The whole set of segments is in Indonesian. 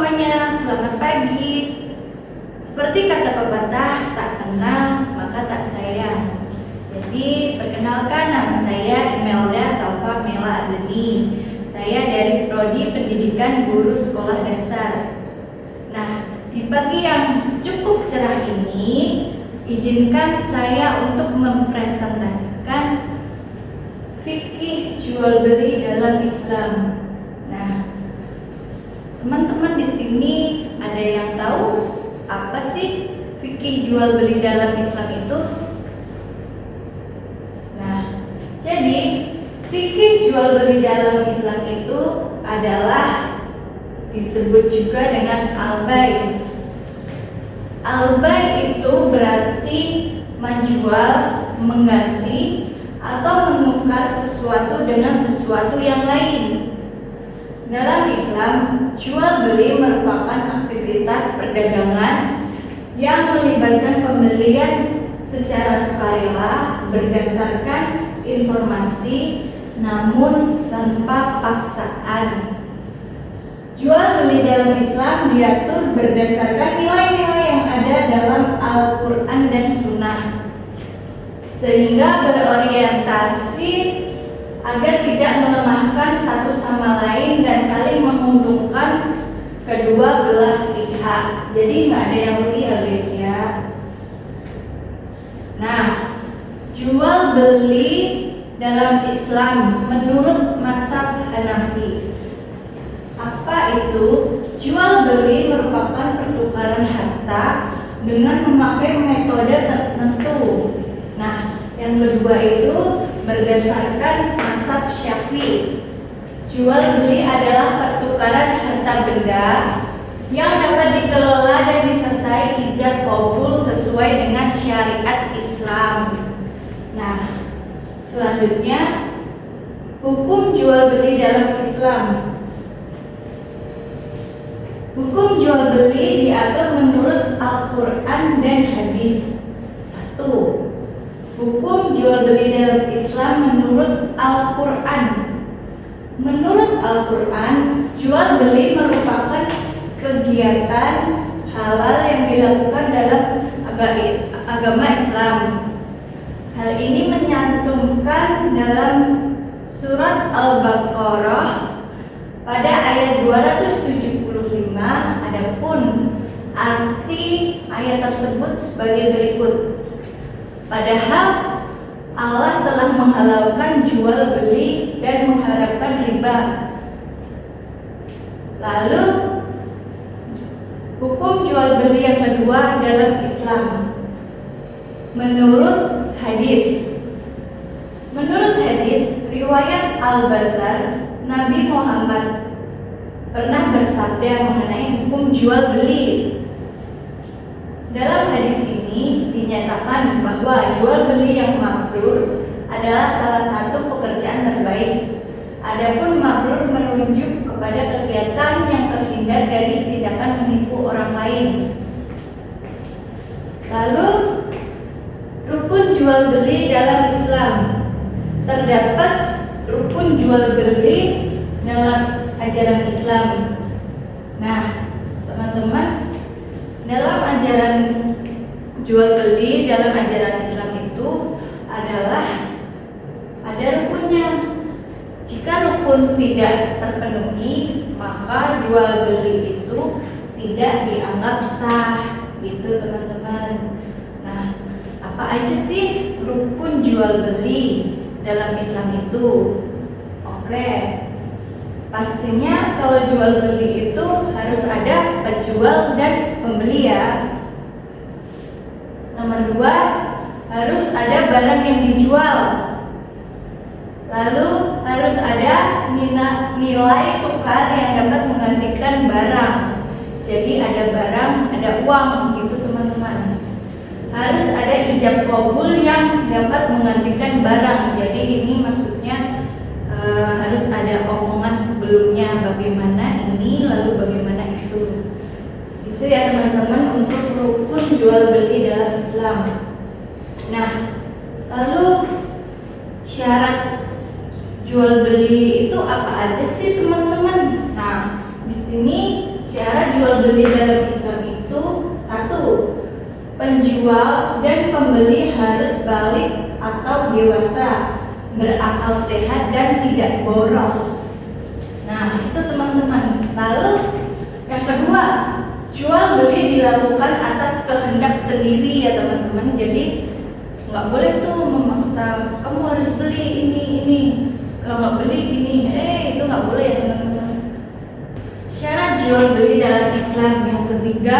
semuanya, selamat pagi. Seperti kata pepatah, tak kenal maka tak sayang. Jadi, perkenalkan, nama saya Imelda Salva Mela Ardeni. Saya dari Prodi Pendidikan Guru Sekolah Dasar. Nah, di pagi yang cukup cerah ini, izinkan saya untuk mempresentasikan fikih jual beli dalam Islam. Nah, teman-teman di sini ada yang tahu apa sih fikih jual beli dalam Islam itu? Nah, jadi fikih jual beli dalam Islam itu adalah disebut juga dengan al-bai'. Al-bai' itu berarti menjual, mengganti, atau menukar sesuatu dengan sesuatu yang lain. Dalam Islam, jual beli merupakan aktivitas perdagangan yang melibatkan pembelian secara sukarela berdasarkan informasi namun tanpa paksaan. Jual beli dalam Islam diatur berdasarkan nilai-nilai yang ada dalam Al-Quran dan Sunnah, sehingga berorientasi agar tidak melemahkan satu sama lain dan saling menguntungkan kedua belah pihak. Jadi nggak ada yang rugi ya guys ya. Nah, jual beli dalam Islam menurut mazhab Hanafi. Apa itu? Jual beli merupakan pertukaran harta dengan memakai metode tertentu. Nah, yang kedua itu berdasarkan mazhab Syafi'i. Jual beli adalah pertukaran harta benda yang dapat dikelola dan disertai ijab qabul sesuai dengan syariat Islam. Nah, selanjutnya hukum jual beli dalam Islam. Hukum jual beli diatur menurut Al-Quran dan hadis. 1. Hukum jual beli dalam Islam menurut Al-Quran. Menurut Al-Quran, jual beli merupakan kegiatan halal yang dilakukan dalam agama Islam. Hal ini menyantumkan dalam surat Al-Baqarah pada ayat 275. Adapun arti ayat tersebut sebagai berikut. Padahal Allah telah menghalalkan jual beli dan mengharapkan riba. Lalu hukum jual beli yang kedua dalam Islam menurut hadis. Menurut hadis riwayat Al-Bazar, Nabi Muhammad pernah bersabda mengenai hukum jual beli. Dalam hadis ini dinyatakan bahwa jual beli yang mabrur adalah salah satu pekerjaan terbaik. Adapun mabrur menunjuk kepada kegiatan yang terhindar dari tindakan menipu orang lain. Lalu, rukun jual beli dalam Islam. Terdapat rukun jual beli dalam ajaran Islam. Nah, teman-teman, dalam ajaran jual beli dalam ajaran Islam itu adalah ada rukunnya. Jika rukun tidak terpenuhi, maka jual beli itu tidak dianggap sah, gitu teman-teman. Nah, apa aja sih rukun jual beli dalam Islam itu? Oke, pastinya kalau jual beli itu harus ada penjual dan pembeli ya. Nomor 2, harus ada barang yang dijual. Lalu harus ada nilai tukar yang dapat menggantikan barang. Jadi ada barang, ada uang gitu teman-teman. Harus ada ijab qabul yang dapat menggantikan barang. Jadi ini maksudnya harus ada omongan sebelumnya bagaimana ini lalu bagaimana itu. Itu ya teman-teman untuk rukun jual beli dalam Islam. Nah, lalu syarat jual beli itu apa aja sih teman-teman? Nah, di sini syarat jual beli dalam Islam itu, satu, penjual dan pembeli harus balik atau dewasa, berakal sehat dan tidak boros. Nah, itu teman-teman. Lalu yang kedua, jual beli dilakukan atas kehendak sendiri ya teman-teman. Jadi nggak boleh tuh memaksa kamu harus beli ini. Kalau nggak beli gini, itu nggak boleh ya teman-teman. Syarat jual beli dalam Islam yang ketiga,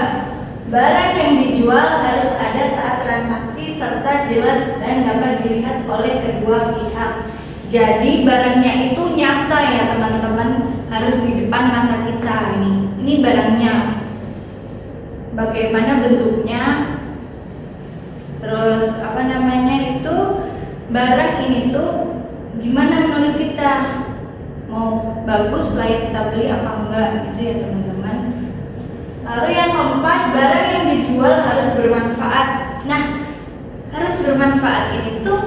barang yang dijual harus ada saat transaksi serta jelas dan dapat dilihat oleh kedua pihak. Jadi barangnya itu nyata ya teman-teman, harus di depan mata kita ini barangnya. Bagaimana bentuknya? Terus itu barang ini tuh gimana menurut kita? Mau bagus layak kita beli apa enggak gitu ya teman-teman. Lalu yang keempat, barang yang dijual harus bermanfaat. Nah, harus bermanfaat ini tuh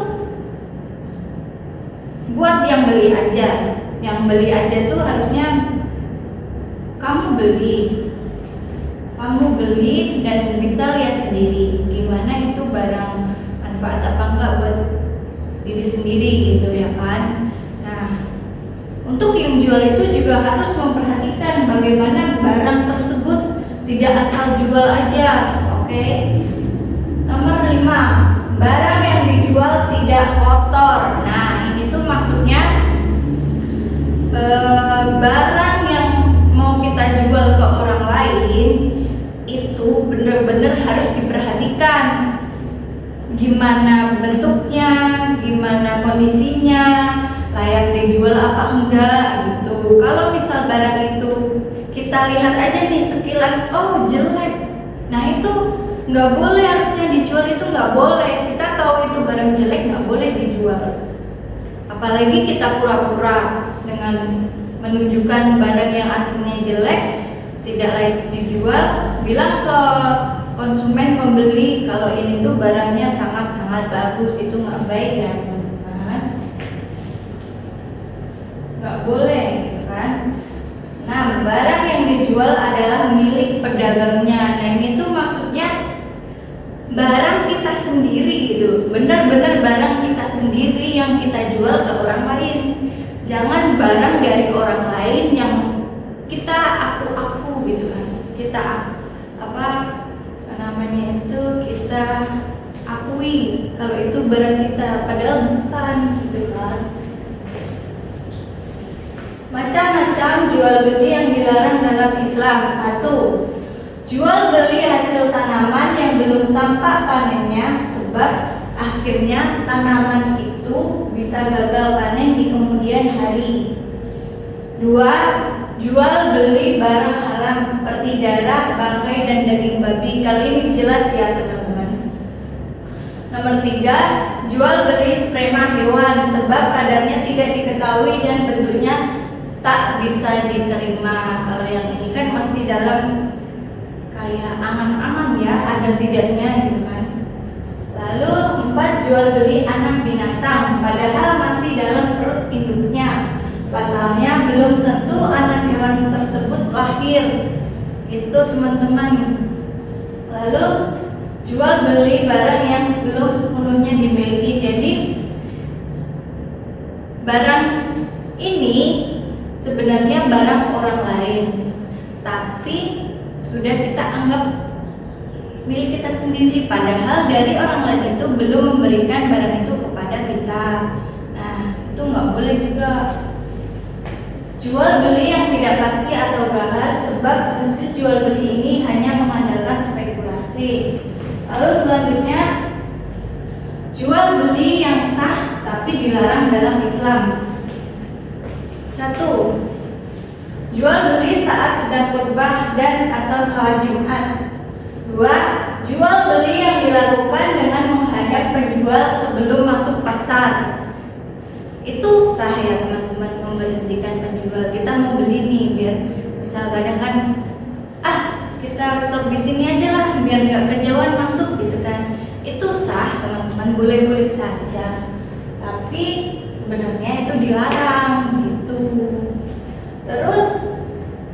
buat yang beli aja. Yang beli aja tuh harusnya kamu beli dan bisa lihat sendiri gimana itu barang manfaat apa enggak buat diri sendiri gitu ya kan. Nah, untuk yang jual itu juga harus memperhatikan bagaimana barang tersebut tidak asal jual aja. Oke. Nomor 5, barang yang dijual tidak kotor. Nah, ini tuh maksudnya barang yang mau kita jual ke orang lain itu benar-benar harus diperhatikan gimana bentuknya, gimana kondisinya, layak dijual apa enggak gitu. Kalau misal barang itu kita lihat aja nih sekilas, oh jelek, nah itu nggak boleh, harusnya dijual itu nggak boleh. Kita tahu itu barang jelek nggak boleh dijual. Apalagi kita pura-pura dengan menunjukkan barang yang aslinya jelek, tidak layak dijual, bilang ke konsumen pembeli kalau ini tuh barangnya sangat-sangat bagus. Itu nggak baik ya teman-teman, nggak boleh gitu kan. Nah, barang yang dijual adalah milik pedagangnya. Nah, ini tuh maksudnya barang kita sendiri gitu, benar-benar barang kita sendiri yang kita jual ke orang lain. Jangan barang dari orang lain yang kita aku gitu kan. Kita kita akui kalau itu barang kita, padahal bukan gitu kan. Macam-macam jual beli yang dilarang dalam Islam. 1. Jual beli hasil tanaman yang belum tampak panennya, sebab akhirnya tanaman itu bisa gagal panen di kemudian hari. 2. Jual beli barang haram seperti darah, bangkai, dan daging babi. Kalau ini jelas ya teman-teman. Nomor 3. Jual beli sprema hewan, sebab kadarnya tidak diketahui dan bentuknya tak bisa diterima. Kalau yang ini kan masih dalam kayak angan-angan ya, ada tidaknya gitu kan. Lalu 4. Jual beli anak binatang, padahal masih dalam perut induknya. Pasalnya belum tentu anak hewan tersebut lahir. Itu teman-teman. Lalu jual beli barang yang belum sepenuhnya dimiliki. Jadi barang ini sebenarnya barang orang lain, tapi sudah kita anggap milik kita sendiri, padahal dari orang lain itu belum memberikan barang itu kepada kita. Nah, itu nggak boleh juga. Jual beli yang tidak pasti atau gahar, sebab hasil jual beli ini hanya mengandalkan spekulasi. Lalu selanjutnya, jual beli yang sah tapi dilarang dalam Islam. 1. Jual beli saat sedang khutbah dan atau salat Jumat. 2. Jual beli yang dilakukan dengan menghadap penjual sebelum masuk pasar. Itu sah ya teman-teman, memberhentikan penjual. Kita mau beli nih, biar misal kadang kan kita stop di sini aja lah biar nggak kejauhan masuk gitu kan. Itu sah teman-teman, boleh-boleh saja. Tapi sebenarnya itu dilarang gitu. Terus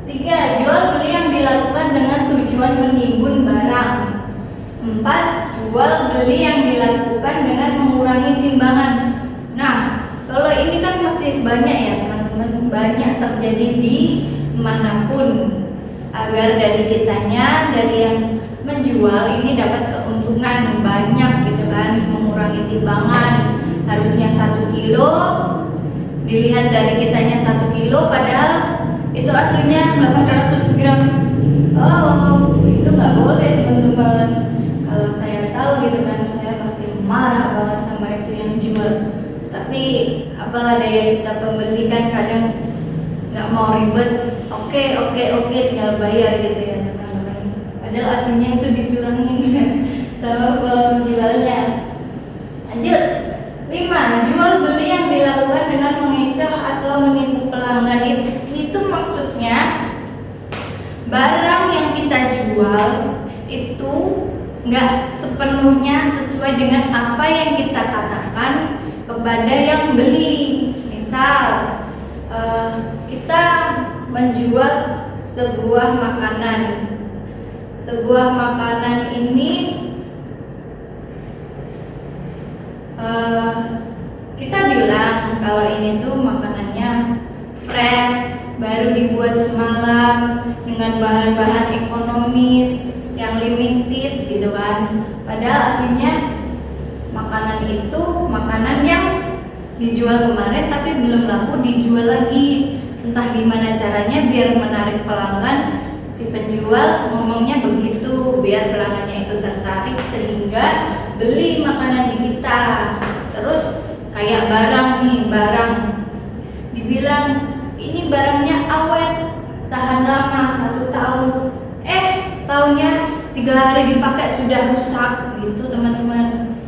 3. Jual beli yang dilakukan Empat, jual beli yang dilakukan dengan mengurangi timbangan. Nah, kalau ini kan masih banyak ya teman-teman, banyak terjadi di manapun, agar dari kitanya, dari yang menjual ini dapat keuntungan banyak gitu kan, mengurangi timbangan. Harusnya 1 kilo, dilihat dari kitanya 1 kilo, padahal itu aslinya 800 gram. Oh, itu nggak boleh teman-teman. Kalau saya tahu gitu kan, saya pasti marah banget sama itu yang jual. Tapi apalah daya kita pembeli kan kadang nggak mau ribet. Oke, tinggal bayar gitu ya teman-teman. Padahal aslinya itu dicurangin sama penjualnya. Lanjut. 5. Jual beli yang dilakukan dengan mengecoh atau menipu pelanggan. Itu maksudnya barang yang kita jual itu nggak sepenuhnya sesuai dengan apa yang kita katakan kepada yang beli. Misal kita menjual sebuah makanan. Sebuah makanan ini kita bilang kalau ini tuh makanannya fresh, baru dibuat semalam dengan bahan-bahan ekonomis yang limited gitu kan. Padahal aslinya makanan itu makanan yang dijual kemarin tapi belum laku dijual lagi. Entah gimana caranya biar menarik pelanggan, si penjual ngomongnya begitu biar pelanggannya itu tertarik sehingga beli makanan di kita. Terus kayak barang dibilang ini barangnya awet, tahan lama 1 tahun, tahunnya 3 hari dipakai sudah rusak gitu teman-teman.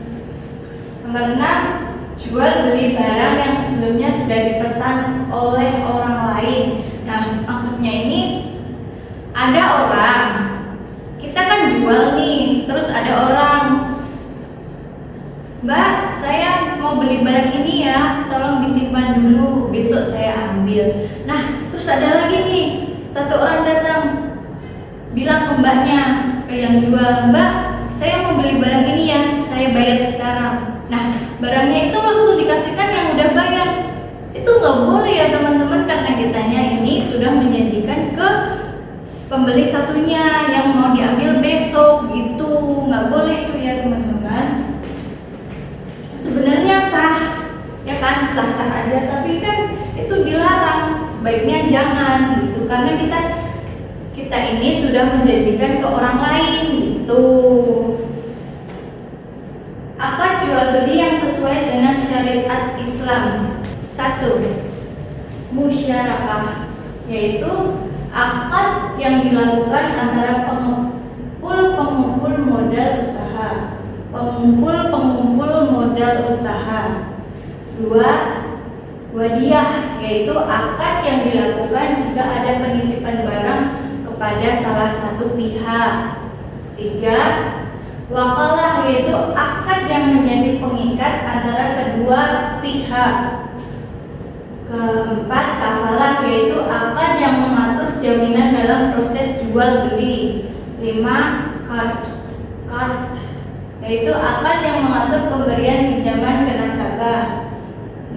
Nomor 6, jual beli barang yang sebelumnya sudah dipesan oleh orang lain. Nah, maksudnya ini ada orang, kita kan jual nih, terus ada orang, Mbak, saya mau beli barang ini ya, tolong disimpan dulu, besok saya ambil. Nah, terus ada lagi nih, 1 orang datang, bilang ke mbaknya, ke yang jual, Mbak, saya mau beli barang ini ya, saya bayar sekarang. Nah, barangnya itu langsung dikasihkan yang udah bayar. Itu nggak boleh ya teman-teman, karena kitanya ini sudah menjanjikan ke pembeli satunya yang mau diambil besok gitu. Nggak boleh itu ya teman-teman. Sebenarnya sah, ya kan, sah-sah aja, tapi kan itu dilarang, sebaiknya jangan gitu, karena kita ini sudah menjanjikan ke orang lain gitu. Akad jual beli yang sesuai dengan syariat Islam. 1. Musyarakah, yaitu akad yang dilakukan antara pengumpul modal usaha. Pengumpul modal usaha. 2. Wadiyah, yaitu akad yang dilakukan jika ada penitipan barang kepada salah satu pihak. 3. Wakalah, yaitu akad yang menjadi pengikat antara kedua pihak. 4. Kafalah, yaitu akad yang mengatur jaminan dalam proses jual beli. 5. Qard, yaitu akad yang mengatur pemberian pinjaman ke nasabah.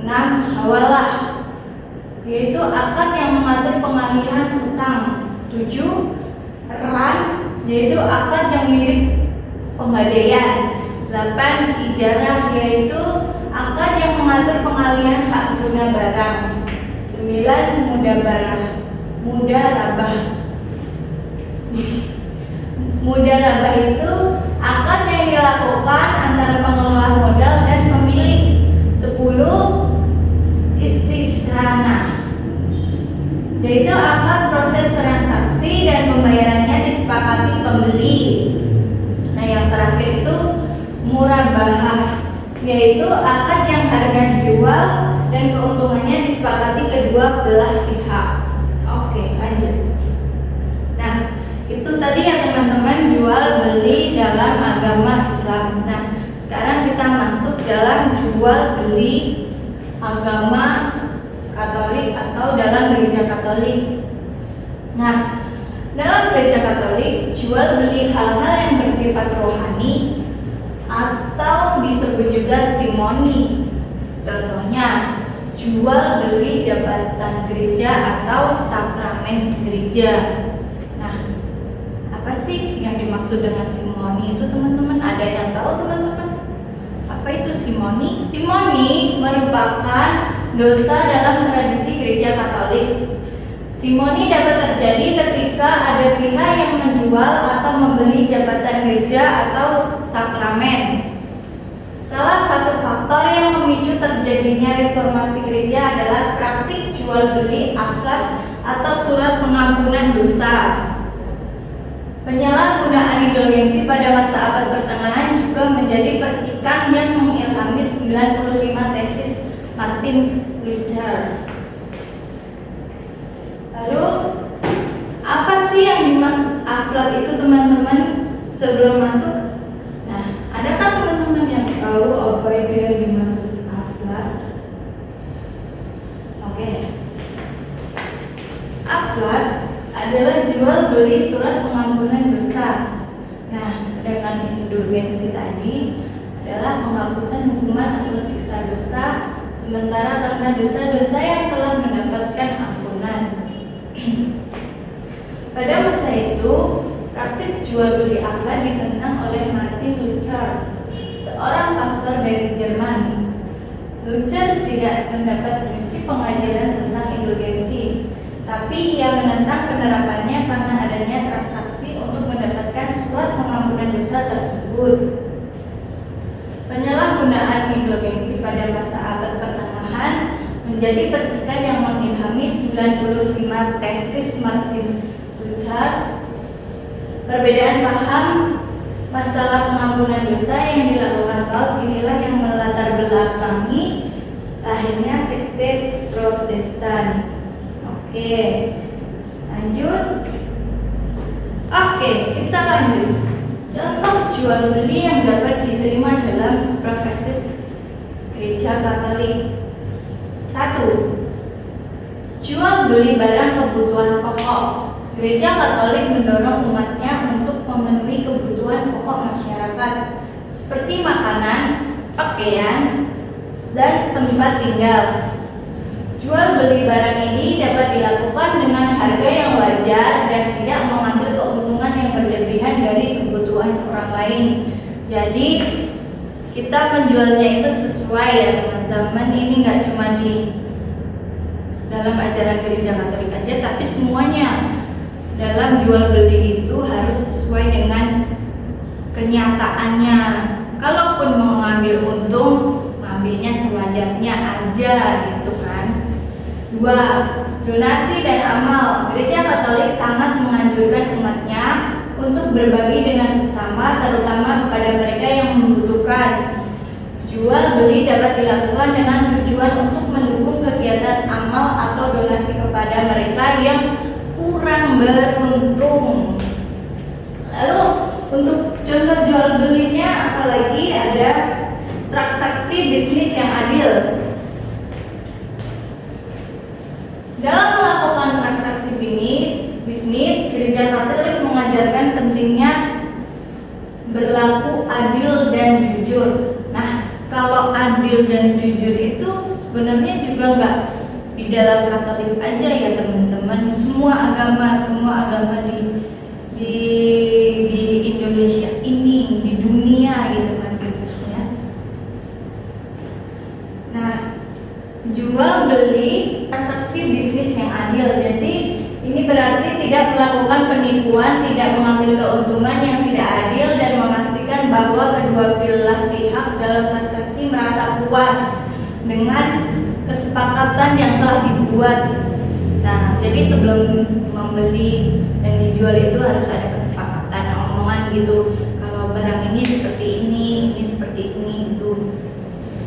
6. Hawalah, yaitu akad yang mengatur pengalihan utang. 7. Ran, yaitu akad yang mirip penggadaian. 8. Ijarah, yaitu akad yang mengatur pengalihan hak guna barang. 9. Mudarabah. Mudarabah itu akad yang dilakukan antara pengelola modal dan pemilik. 10. Istisana, yaitu akad proses transaksi dan pembayarannya disepakati pembeli. Nah, yang terakhir itu murabahah, yaitu akad yang harga jual dan keuntungannya disepakati kedua belah pihak. Oke, lanjut. Nah, itu tadi ya teman-teman, jual beli dalam agama Islam. Nah, sekarang kita masuk dalam jual beli agama Katolik atau dalam gereja Katolik. Nah, dalam gereja Katolik jual beli hal-hal yang bersifat rohani atau disebut juga simoni. Contohnya, jual beli jabatan gereja atau sakramen gereja. Nah, apa sih yang dimaksud dengan simoni itu teman-teman? Ada yang tahu teman-teman? Apa itu simoni? Simoni merupakan dosa dalam tradisi gereja Katolik. Simoni dapat terjadi ketika ada pihak yang menjual atau membeli jabatan gereja atau sakramen. Salah satu faktor yang memicu terjadinya reformasi gereja adalah praktik jual beli akhlak atau surat pengampunan dosa. Penyalahgunaan indulgensi pada masa abad pertengahan juga menjadi percikan yang mengilhami 95 tesis Martin Luther. Lalu, apa sih yang dimaksud akhlak itu teman-teman sebelum masuk? Nah, adakah teman-teman yang tahu apa itu yang dimaksud akhlak? Oke. Akhlak adalah jual beli surat pengampunan dosa. Nah, sedangkan indulgensi tadi adalah penghapusan hukuman atau siksa dosa sementara karena dosa-dosa yang telah mendapatkan ampunan. Pada masa itu, praktik jual beli akhlak ditentang oleh Martin Luther, seorang pastor dari Jerman. Luther tidak mendapat prinsip pengajaran tentang indulgensi, tapi ia menentang penerapannya karena adanya transaksi untuk mendapatkan surat pengampunan dosa tersebut. Penyalahgunaan indulgensi pada masa abad pertengahan menjadi percikan yang mengilhami 95 tesis Martin Luther. Perbedaan paham masalah pengampunan dosa yang dilakukan Paus inilah yang melatar belakangi lahirnya sekte Protestan. Oke, lanjut. Oke, kita lanjut. Contoh jual beli yang dapat diterima dalam perspektif gereja Katolik. 1. Jual beli barang kebutuhan pokok. Gereja Katolik mendorong umatnya untuk memenuhi kebutuhan pokok masyarakat seperti makanan, pakaian, dan tempat tinggal. Jual beli barang ini dapat dilakukan dengan harga yang wajar dan tidak mengambil keuntungan yang berlebihan dari kebutuhan orang lain. Jadi kita menjualnya itu sesuai ya teman-teman. Ini nggak cuma di dalam ajaran gereja Katolik aja, tapi semuanya dalam jual beli itu harus sesuai dengan kenyataannya. Kalaupun mau ngambil untung, ngambilnya sewajarnya aja gitu kan. 2. Donasi dan amal. Gereja Katolik sangat menganjurkan umatnya untuk berbagi dengan sesama, terutama kepada mereka yang membutuhkan. Jual beli dapat dilakukan dengan tujuan untuk mendukung kegiatan amal atau donasi kepada mereka yang kurang beruntung. Lalu untuk contoh jual belinya apalagi ada transaksi bisnis yang adil. Dalam melakukan transaksi bisnis, gereja Katolik mengajarkan pentingnya berlaku adil dan jujur. Nah, kalau adil dan jujur itu sebenarnya juga nggak di dalam Katolik aja ya teman-teman. Semua agama di Indonesia ini, di dunia gitu kan khususnya. Nah, jual beli transaksi bisnis yang adil. Jadi ini berarti tidak melakukan penipuan, tidak mengambil keuntungan yang tidak adil, dan memastikan bahwa kedua belah pihak dalam transaksi merasa puas dengan kesepakatan yang telah dibuat. Nah, jadi sebelum membeli dan dijual itu harus ada kesepakatan, omongan gitu. Kalau barang ini seperti ini seperti ini gitu.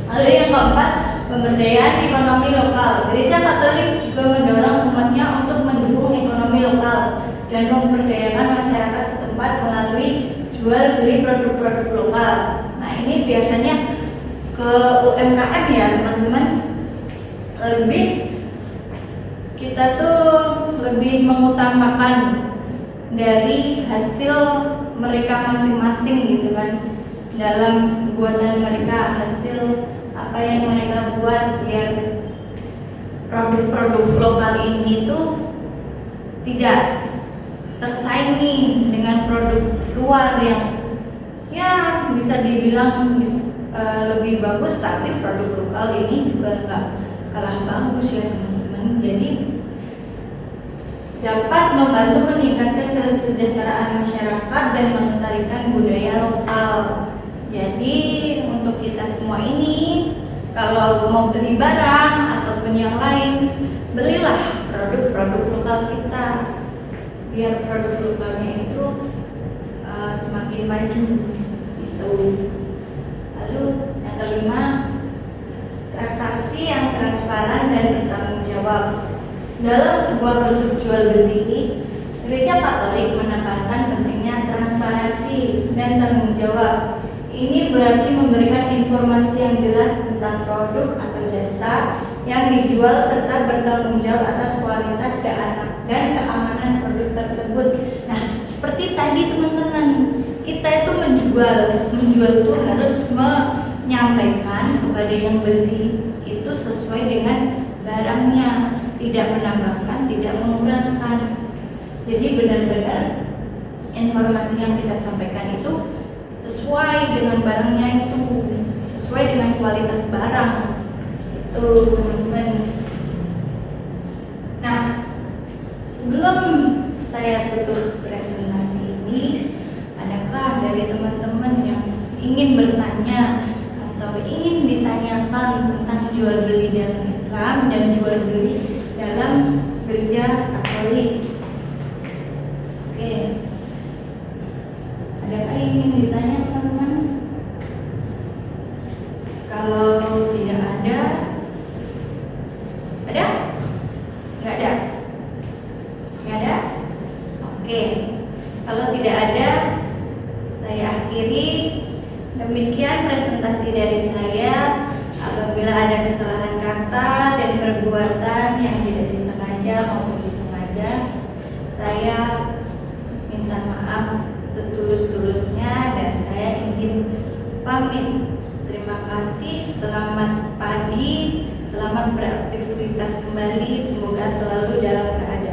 Lalu yang keempat, pemberdayaan ekonomi lokal. Gereja Katolik juga mendorong umatnya untuk mendukung ekonomi lokal dan memberdayakan masyarakat setempat melalui jual beli produk-produk lokal. Nah, ini biasanya ke UMKM ya teman-teman. Kita tuh lebih mengutamakan dari hasil mereka masing-masing gitu kan, dalam buatan mereka, hasil apa yang mereka buat, biar produk-produk lokal ini tuh tidak tersaingi dengan produk luar yang ya bisa dibilang lebih bagus, tapi produk lokal ini juga nggak kalah bagus ya teman-teman. Jadi dapat membantu meningkatkan kesejahteraan masyarakat dan melestarikan budaya lokal. Jadi untuk kita semua ini, kalau mau beli barang ataupun yang lain, belilah produk-produk lokal kita, biar produk lokalnya itu semakin maju gitu. Lalu yang kelima, transaksi yang transparan dan bertanggung jawab. Dalam sebuah bentuk jual beli, Gereja Katolik menekankan pentingnya transparansi dan tanggung jawab. Ini berarti memberikan informasi yang jelas tentang produk atau jasa yang dijual serta bertanggung jawab atas kualitas dan keamanan produk tersebut. Nah, seperti tadi teman-teman, kita itu menjual itu harus menyampaikan kepada yang beli itu sesuai dengan barangnya, tidak menambahkan, tidak mengurangkan. Jadi benar-benar informasi yang kita sampaikan itu sesuai dengan barangnya, itu sesuai dengan kualitas barang itu teman-teman. Nah, sebelum saya tutup presentasi ini, adakah dari teman-teman yang ingin bertanya atau ingin ditanyakan tentang jual beli dalam Islam dan jual beli dalam Gereja Katolik? Oke, adakah yang ingin ditanya teman-teman? Kalau tidak ada? Nggak ada? Nggak ada? Oke, kalau tidak ada, saya akhiri. Demikian presentasi dari saya. Apabila ada kesalahan kata dan perbuatan yang tidak disengaja maupun disengaja, saya minta maaf setulus-tulusnya dan saya izin pamit. Terima kasih, selamat pagi, selamat beraktivitas kembali, semoga selalu dalam keadaan